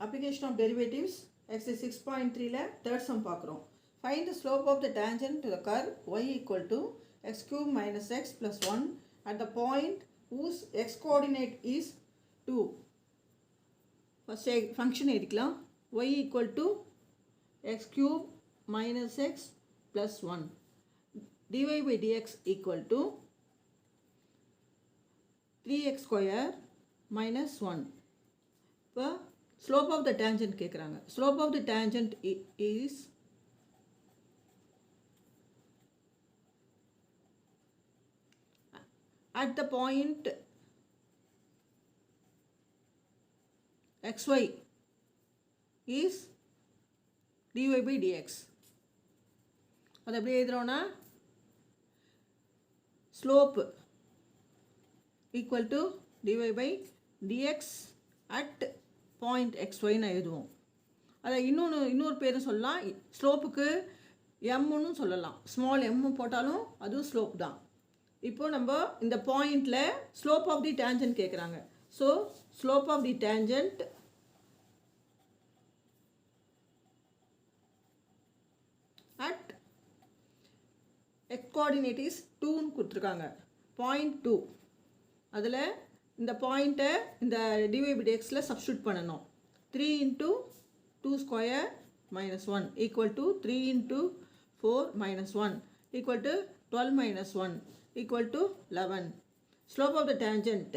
application of derivatives exercise 6.3 ல third sum பார்க்குறோம். Find the slope of the tangent to the curve y equal to x cube minus x plus 1 at the point whose x coordinate is 2. First function எடுக்கலாம். Y equal to x cube minus x plus 1 dy by dx equal to 3x square minus 1. இப்போ slope of the tangent கேட்குறாங்க. Slope of the tangent is at the point xy is dy by dx. அது எப்படி எழுதுறோம்னா slope equal to dy by dx at point xy ன்னு எழுதுவோம். அதை இன்னொரு பேரும் சொல்லலாம். ஸ்லோப்புக்கு எம்னு சொல்லலாம். ஸ்மால் எம் போட்டாலும் அதுவும் ஸ்லோப் தான். இப்போ நம்ம இந்த பாயிண்டில் ஸ்லோப் ஆஃப் தி டேஞ்சன்ட் கேட்குறாங்க. So slope of the tangent at x coordinate is 2ன்னு கொடுத்துருக்காங்க. பாயிண்ட் 2 அதில் இந்த பாயிண்ட்டை இந்த டிவை பை டிஎக்ஸில் சப்ஸ்டியூட் பண்ணணும். 3 into 2 square minus 1 equal to 3 into 4 minus 1 equal to 12 minus 1 equal to 11. Slope of the tangent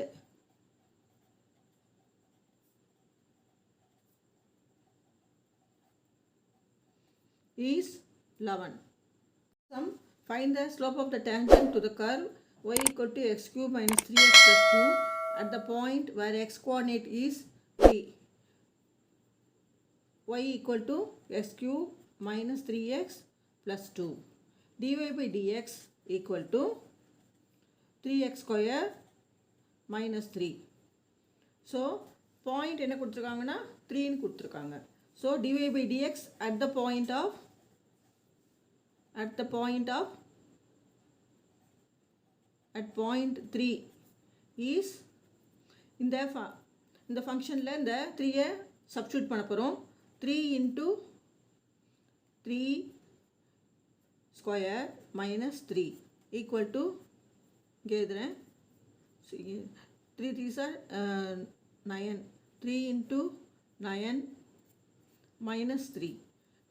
is 11. Find the slope of the tangent to the curve y equal to x cube minus 3x plus 2 at the point where x coordinate is 3. Y equal to x cube minus 3x plus 2 dy by dx equal to 3x square minus 3. So point என்ன கொடுத்துருக்காங்கன்னா 3ன்னு கொடுத்துருக்காங்க. So dy by dx at the point 3 is இந்த ஃபங்க்ஷனில் இந்த 3-ஐ substitute பண்ண போகிறோம். 3 into 3 square minus 3 equal to இங்கே எழுதுகிறேன். 3 3s are 9. 3 into 9 minus 3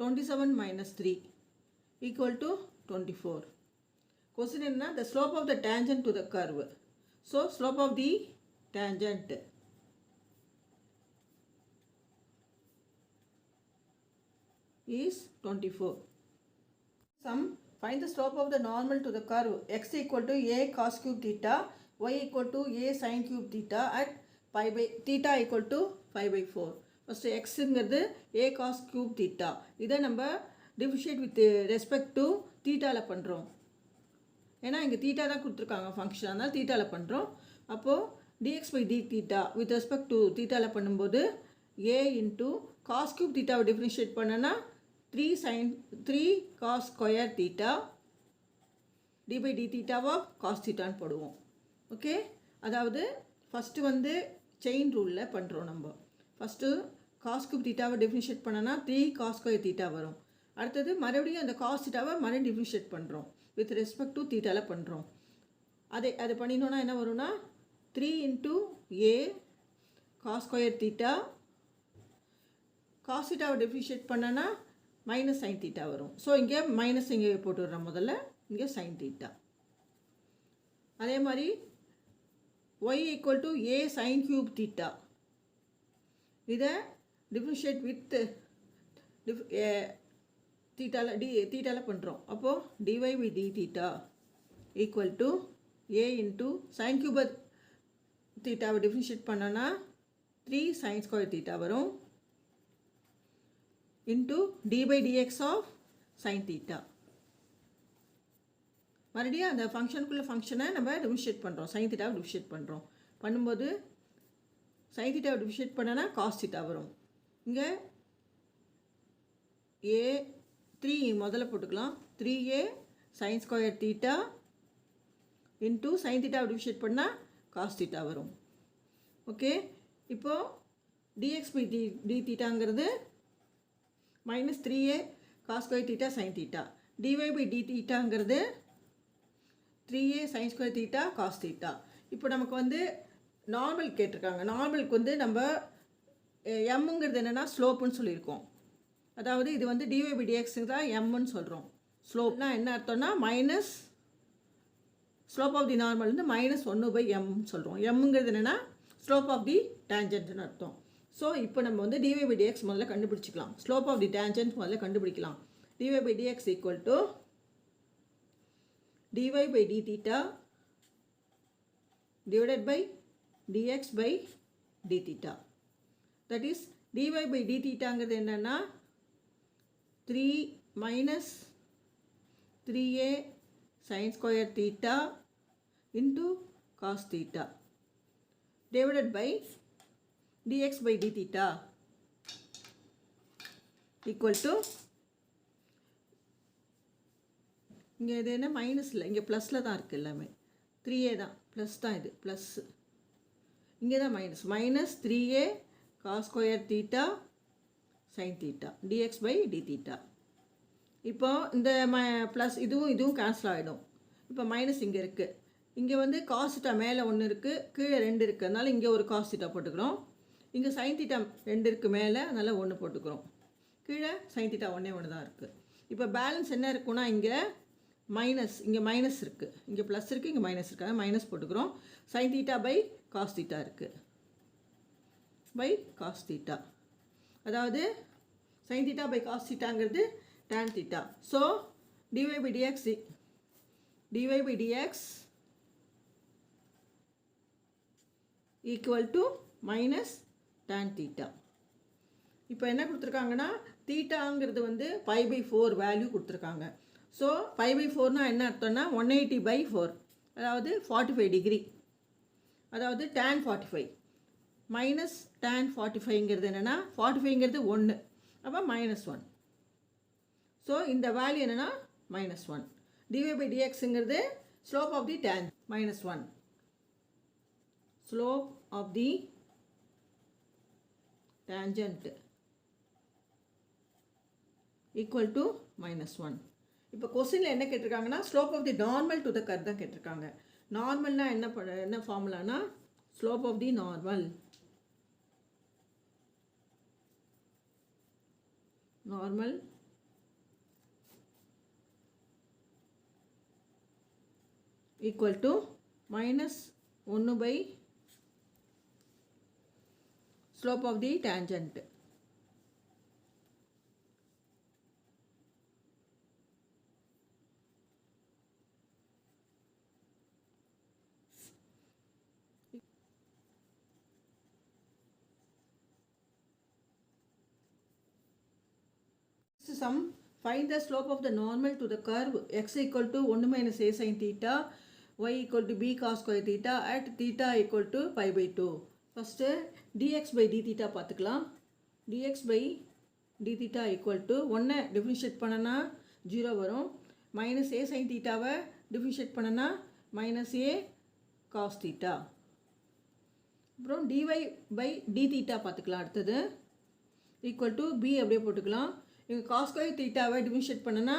27 minus 3 equal to 24. Question என்ன? The slope of the tangent to the curve. So slope of the tangent is 24. Find the slope of the normal to the curve x equal to a cos cube theta y equal to a sin cube theta at pi by theta equal to pi by 4. First xங்கிறது a cos cube theta. இதை நம்ம differentiate with respect to thetaல பண்ணுறோம். ஏன்னா இங்கே theta தான் கொடுத்துருக்காங்க function, அதனால் தீட்டாவில் பண்ணுறோம். அப்போது dx by d theta with respect to தீட்டாவில் பண்ணும்போது a into cos cube thetaவை differentiate பண்ணனா 3 cos square theta d by d theta of cos thetaன்னு போடுவோம். ஓகே, அதாவது ஃபஸ்ட்டு வந்து செயின் ரூலில் பண்ணுறோம். நம்ம ஃபஸ்ட்டு cos cube thetaவை differentiate பண்ணனா 3 cos square theta வரும். அடுத்தது மறுபடியும் அந்த cos thetaவை மறுபடியும் differentiate பண்ணுறோம் வித் ரெஸ்பெக்ட் டு தீட்டாவில் பண்ணுறோம். அது பண்ணினோன்னா என்ன வரும்னா 3 into a cos square theta cos thetaவை differentiate பண்ணனா மைனஸ் சைன் தீட்டா வரும். ஸோ இங்கே மைனஸ் இங்கே போட்டுடுறோம். முதல்ல இங்கே சைன் தீட்டா. அதே மாதிரி y equal to a sin cube theta இதை differentiate with தீட்டாவில் பண்ணுறோம். அப்போது dy by d theta equal to a into sin cube தீட்டாவை differentiate பண்ணனா 3 sin square theta வரும் into d by dx of sin theta. மறுபடியும் அந்த ஃபங்க்ஷனுக்குள்ள ஃபங்க்ஷனை நம்ம differentiate பண்ணுறோம். sin thetaவை differentiate பண்ணுறோம். பண்ணும்போது sin thetaவை differentiate பண்ணனா cos theta வரும். இங்கே a 3 முதல்ல போட்டுக்கலாம். 3a sin square theta into sin theta differentiate பண்ணால் cos theta வரும். ஓகே, இப்போது dx by d thetaங்கிறது minus 3a cos square theta sin theta. dy by d thetaங்கிறது 3a sin square theta cos theta. இப்போ நமக்கு வந்து normal கேட்டிருக்காங்க. நார்மலுக்கு வந்து நம்ம எம்ங்கிறது என்னென்னா ஸ்லோப்புன்னு சொல்லியிருக்கோம். அதாவது இது வந்து dy by dx தான் எம்னு சொல்கிறோம். ஸ்லோப்னா என்ன அர்த்தம்னா minus slope of the normal வந்து -1/m சொல்கிறோம். எம்ங்கிறது என்னென்னா ஸ்லோப் ஆஃப் தி டேஞ்சன்ட்னு அர்த்தம். ஸோ இப்போ நம்ம வந்து dy by dx முதல்ல கண்டுபிடிச்சிக்கலாம். ஸ்லோப் ஆஃப் தி டேஞ்சன்ட் முதல்ல கண்டுபிடிக்கலாம். dy by dx equal to dy by d theta divided by dx by d theta. That is dy by d thetaங்கிறது என்னென்னா 3 minus 3a sin square theta into cos theta divided by dx by d theta equal to இங்கே இது என்ன minus இல்லை, இங்கே ப்ளஸில் தான் இருக்குது எல்லாமே. 3a தான் ப்ளஸ் தான், இது ப்ளஸ். இங்கே தான் minus 3a cos square theta sin theta dx by d theta. இப்போ இந்த ப்ளஸ் இதுவும் கேன்சல் ஆகிடும். இப்போ மைனஸ் இங்கே இருக்குது. இங்கே வந்து காஸ் தீட்டா மேலே 1 இருக்குது, கீழே 2 இருக்குது. அதனால் இங்கே ஒரு காஸ் தீட்டா போட்டுக்கிறோம். இங்கே சைன் தீட்டா 2 இருக்குது மேலே, அதனால் 1 போட்டுக்கிறோம். கீழே சைன் தீட்டா 1 தான் இருக்குது. இப்போ பேலன்ஸ் என்ன இருக்குன்னா இங்கே மைனஸ், இங்கே மைனஸ் இருக்குது, இங்கே ப்ளஸ் இருக்குது, இங்கே மைனஸ் இருக்குது. அதாவது மைனஸ் போட்டுக்கிறோம். Sine theta by cos theta இருக்குது, பை காஸ் தீட்டா. அதாவது சைன் தீட்டா பை காஸ் தீட்டாங்கிறது tan theta. So dy by dx equal to minus tan theta. இப்போ என்ன கொடுத்துருக்காங்கன்னா தீட்டாங்கிறது வந்து π/4 வேல்யூ கொடுத்துருக்காங்க. ஸோ π/4னா என்ன அர்த்தம்னா 180/4, அதாவது 45 டிகிரி. அதாவது tan 45 மைனஸ் tan 45ங்கிறது என்னென்னா 45ங்கிறது 1, அப்போ -1. ஸோ இந்த வேல்யூ என்னென்னா -1. dy by dxங்கிறது slope of the -1, slope of the tangent equal to -1. இப்போ கொஸ்டினில் என்ன கேட்டிருக்காங்கன்னா slope of the normal to the curve தான் கேட்டிருக்காங்க. நார்மல்னா என்ன ஃபார்முலானா slope of the normal equal to -1 by slope of the tangent. Sum, find the slope of the normal to the curve x equal to 1 minus a sin theta, y equal to b cos square theta at theta equal to π/2. First dx by d theta பார்த்துக்கலாம். dx by d theta equal to 1 differentiate பண்ணனா 0 வரும். Minus a sin thetaவை differentiate பண்ணனா -a cos theta. அப்புறம் dy by d theta பார்த்துக்கலாம். அடுத்தது equal to b அப்படியே போட்டுக்கலாம். இங்கே காஸ் ஸ்கொயர் தீட்டாவை டிஃபரன்ஷியேட் பண்ணனா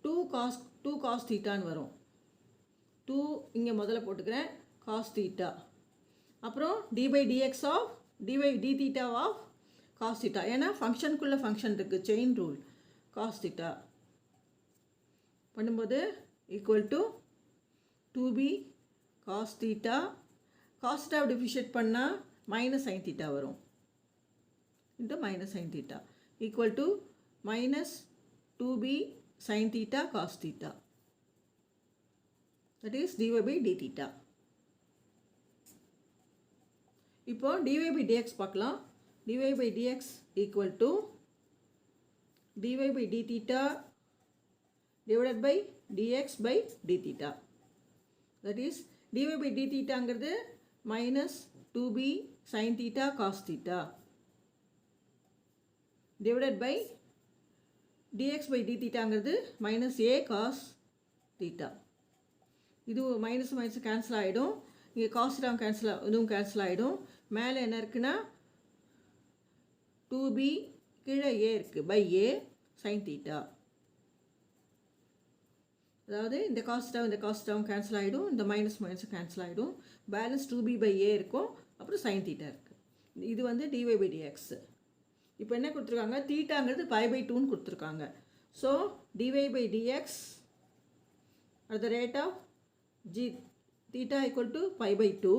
2 காஸ் தீட்டான்னு வரும். 2 இங்கே முதல்ல போட்டுக்கிறேன், காஸ் தீட்டா. அப்புறம் dy d theta of cos theta. ஏன்னா ஃபங்க்ஷனுக்குள்ளே ஃபங்க்ஷன் இருக்குது, செயின் ரூல். காஸ் தீட்டா பண்ணும்போது equal to 2b cos theta. Cos தீட்டாவை டிஃபரன்ஷியேட் பண்ணால் மைனஸ் சைன் தீட்டா வரும், into minus sine theta equal to minus 2b sin theta cos theta. That is dy by d theta. இப்போ dy by dx பார்க்கலாம். dy by dx equal to dy by d theta divided by dx by d theta. That is dy by d thetaங்கிறது minus 2b sin theta cos theta divided by dx by d thetaங்கிறது -a cos theta. இது minus minus cancel ஆகிடும். இங்கே cos theta இதுவும் cancel ஆகிடும். மேலே என்ன இருக்குன்னா 2b கீழே a இருக்குது by a sin theta. அதாவது இந்த காஸ்ட் டேர்ம் கேன்சல் ஆகிடும், இந்த மைனஸ் கேன்சல் ஆகிடும், பேலன்ஸ் 2b by a இருக்கும், அப்புறம் sin theta இருக்குது. இது வந்து dy by dx. இப்போ என்ன கொடுத்துருக்காங்க, தீட்டாங்கிறது பை பை 2ன்னு கொடுத்துருக்காங்க. So dy by dx at the rate of g theta equal to pi by 2,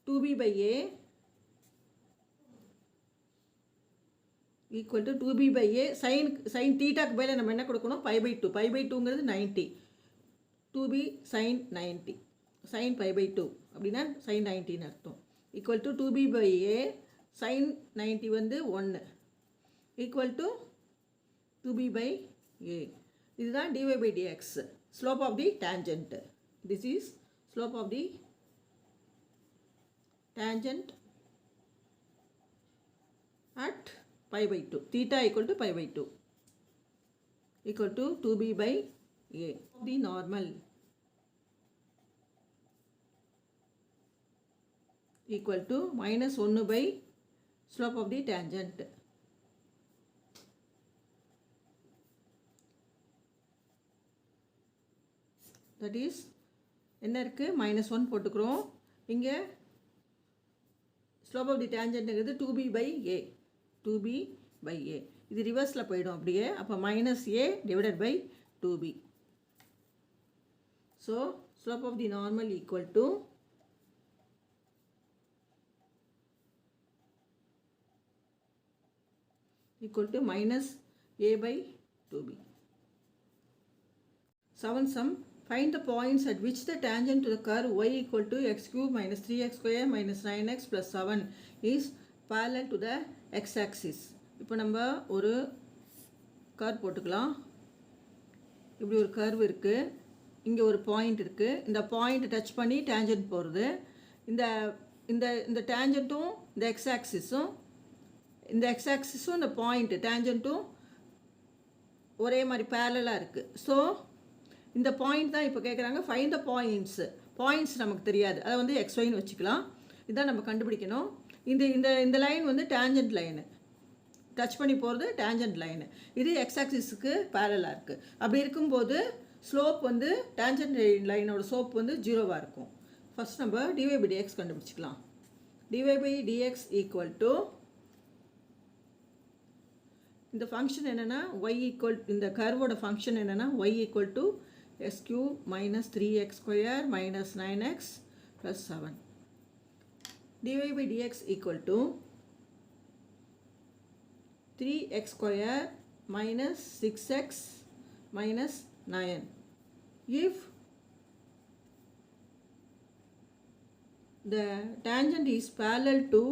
2b by a equal to 2b by a sin தீட்டாக்கு பதிலாக நம்ம என்ன கொடுக்கணும், pi by 2. pi by 2ங்கிறது 90, 2b sin 90, sin pi by 2 அப்படின்னா sin 90ன்னு அர்த்தம். equal to 2b by a sin 90 வந்து 1 equal to 2b by a. இதுதான் dy by dx, slope of the tangent. This is slope of the tangent at pi by 2. Theta equal to pi by 2 equal to 2b by a. The normal equal to minus 1 by slope of the tangent. That is என்ன இருக்குது, -1 போட்டுக்கிறோம். இங்கே slope of the டேஞ்சன்ட்ங்கிறது 2b by a, 2b by a. இது ரிவர்ஸில் போயிடும் அப்படியே. அப்போ -a divided by 2b. So slope of the normal equal to -a by 2b. 7 sum. Find the points at which the tangent to the curve y equal to x cube minus 3x square minus 9x plus 7 is parallel to the x-axis. இப்போ நம்ம ஒரு curve போட்டுக்கலாம். இப்படி ஒரு curve இருக்குது, இங்கே ஒரு point இருக்குது, இந்த பாயிண்ட் டச் பண்ணி டேஞ்சன்ட் போகிறது. இந்த இந்த இந்த டேஞ்சன்ட்டும் இந்த x-axisம் இந்த பாயிண்ட் டேஞ்சன்ட்டும் ஒரே மாதிரி பேரலாக இருக்குது. ஸோ இந்த பாயிண்ட் தான் இப்போ கேட்குறாங்க. ஃபைண்ட் த பாயிண்ட்ஸ் நமக்கு தெரியாது, அதை வந்து xyன்னு வச்சுக்கலாம். இதான் நம்ம கண்டுபிடிக்கணும். இந்த இந்த இந்த லைன் வந்து டேஞ்சன்ட் லைனு, டச் பண்ணி போகிறது டேஞ்சன்ட் லைனு. இது x-axisக்கு பேரலாக இருக்குது. அப்படி இருக்கும்போது ஸ்லோப் வந்து டேஞ்சன்ட் லைனோட ஸ்லோப் வந்து 0வாக இருக்கும். ஃபஸ்ட் நம்ம dy by dx கண்டுபிடிச்சிக்கலாம். dy by dx equal to இந்த ஃபங்க்ஷன் என்னென்னா y ஈக்குவல், இந்த கர்வோட ஃபங்க்ஷன் என்னென்னா y equal to x cube minus 3x square minus 9x plus 7. dy by dx equal to 3x square minus 6x minus 9. If the tangent is parallel to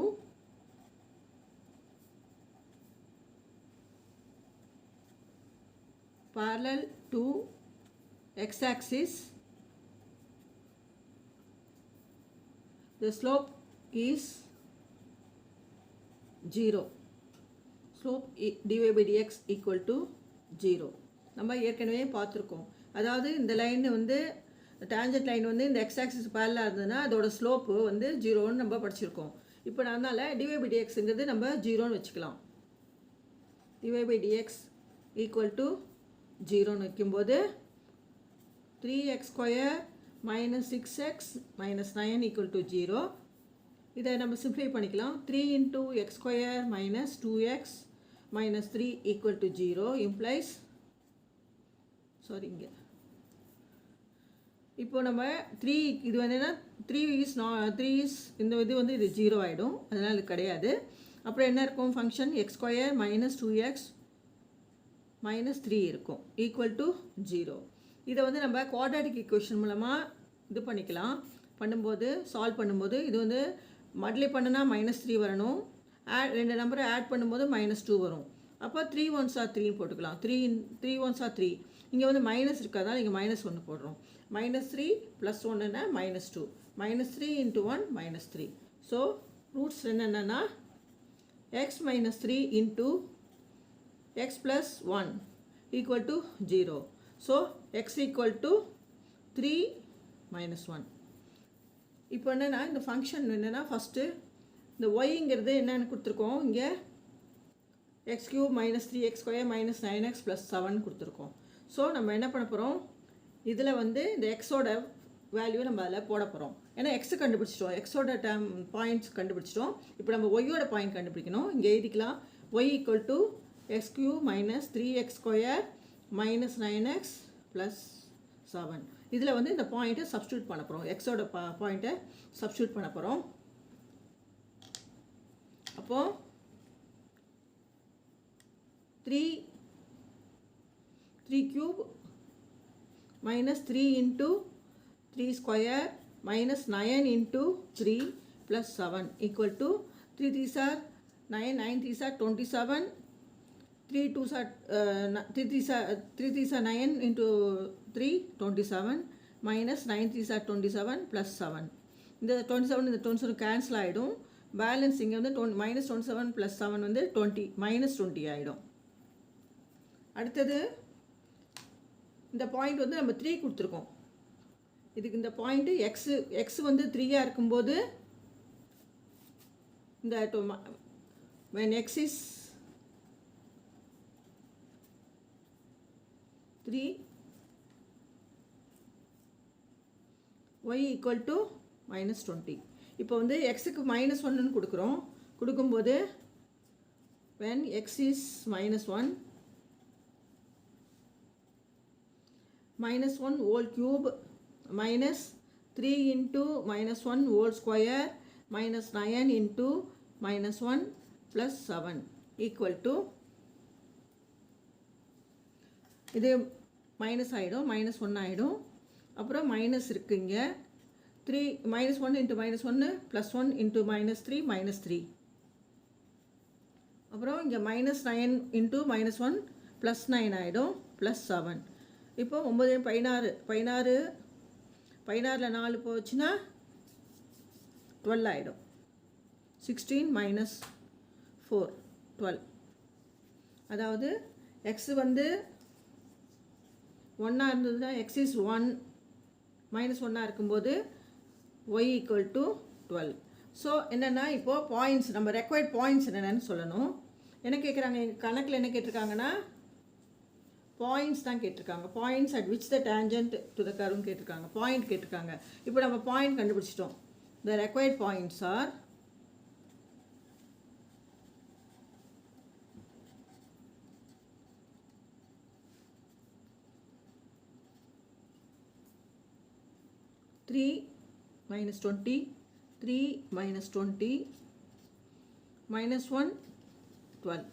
x-axis, the slope is 0. Slope dy by dx equal to 0. நம்ம ஏற்கனவே பார்த்துருக்கோம். அதாவது இந்த line வந்து tangent line வந்து இந்த x-axis பேரலாக இருந்ததுன்னா அதோட ஸ்லோப்பு வந்து 0ன்னு நம்ம படிச்சிருக்கோம். இப்போ அதனால் dy by dxங்கிறது நம்ம 0ன்னு வச்சுக்கலாம். dy by dx equal to 0ன்னு வைக்கும்போது 3x square minus 6x minus 9 equal to 0. இதை நம்ம சிம்ப்ளை பண்ணிக்கலாம். 3 into x square minus 2x minus 3 equal to 0 implies, இங்கே இப்போ நம்ம 3 இது என்னென்னா 3 is இந்த இது வந்து இது 0 ஆகிடும், அதனால் இது கிடையாது. அப்புறம் என்ன இருக்கும், function x square minus 2x minus 3 இருக்கும் equal to 0. இதை வந்து நம்ம குவாட்ராட்டிக் ஈக்குவேஷன் மூலமாக இது பண்ணிக்கலாம். சால்வ் பண்ணும்போது இது வந்து மல்டிப்ளை பண்ணுனா -3 வரணும், ரெண்டு நம்பரை ஆட் பண்ணும்போது -2 வரும். அப்போ 3 1s are 3 போட்டுக்கலாம். 3 1s are 3. இங்கே வந்து மைனஸ் இருக்காதான், இங்கே -1 போடுறோம். -3 + 1ன்னா -2. -3 × 1 -3. ஸோ ரூட்ஸ் என்னென்னா x - 3 × x + 1 equal to 0. So x equal to 3 - 1. இப்போ என்னென்னா இந்த ஃபங்க்ஷன் என்னென்னா ஃபஸ்ட்டு இந்த ஒய்ங்கிறது என்னென்னு கொடுத்துருக்கோம், இங்கே x cube minus 3x square minus 9x plus 7 கொடுத்துருக்கோம். ஸோ நம்ம என்ன பண்ண போகிறோம், இதில் வந்து இந்த எக்ஸோட வேல்யூ நம்ம அதில் போட போகிறோம். ஏன்னா எக்ஸை கண்டுபிடிச்சிட்டோம், எக்ஸோட பாயிண்ட்ஸ் கண்டுபிடிச்சிட்டோம். இப்போ நம்ம ஒய்யோட பாயிண்ட் கண்டுபிடிக்கணும். இங்கே எழுதிக்கலாம், y equal to x cube minus 3x square minus 9x plus 7. இதில் வந்து இந்த பாயிண்ட்டை சப்ஸ்டியூட் பண்ண போகிறோம், எக்ஸோட பாயிண்ட்டை சப்ஸ்டியூட் பண்ண போகிறோம். அப்போது 3 cube minus 3 into 3 square minus 9 into 3 plus 7 equal to 3 3s are 9, 9 3s are 27, 3 2s are 3 3s are 9 into 3 27 minus 9 3s are 27 plus 7. இந்த 27 இந்த 27 கேன்சல் ஆகிடும். பேலன்ஸ் இங்கே வந்து மைனஸ் 27 ப்ளஸ் 7 வந்து 20 மைனஸ் 20 ஆகிடும். அடுத்தது இந்த பாயிண்ட் வந்து நம்ம 3 கொடுத்துருக்கோம். இதுக்கு இந்த பாயிண்ட்டு எக்ஸ் வந்து 3ஆக இருக்கும்போது இந்த when x is 3 y equal to minus 20. இப்போ வந்து எக்ஸுக்கு மைனஸ் 1ன்னு கொடுக்குறோம். கொடுக்கும்போது when x is minus 1 minus 1 whole cube minus 3 into minus 1 whole square minus 9 into minus 1 plus 7 equal to, இது மைனஸ் ஆகிடும், மைனஸ் 1 ஆகிடும். அப்புறம் மைனஸ் இருக்குங்க, 3 minus 1 into minus 1 plus 1 into minus 3 minus 3. அப்புறம் இங்கே minus 9 into minus 1 plus 9 ஆகிடும் plus 7. இப்போ 9 16 16ல் 4 போச்சுன்னா 12 ஆகிடும். 16 minus 4 12. அதாவது எக்ஸ் வந்து 1ஆக இருந்ததுன்னா x is 1 மைனஸ் 1ஆக இருக்கும்போது y equal to 12. ஸோ என்னென்னா இப்போது பாயிண்ட்ஸ், நம்ம ரெக்வயர்ட் பாயிண்ட்ஸ் என்னென்னு சொல்லணும். என்ன கேட்குறாங்க, எங்கள் கணக்கில் என்ன கேட்டிருக்காங்கன்னா பாயிண்ட்ஸ் தான் கேட்டிருக்காங்க. Points at which the tangent to the கர்வ்னு கேட்டிருக்காங்க, பாயிண்ட் கேட்டிருக்காங்க. இப்போ நம்ம பாயிண்ட் கண்டுபிடிச்சிட்டோம். The required points are minus 20, 3 minus 20, minus 1, 12.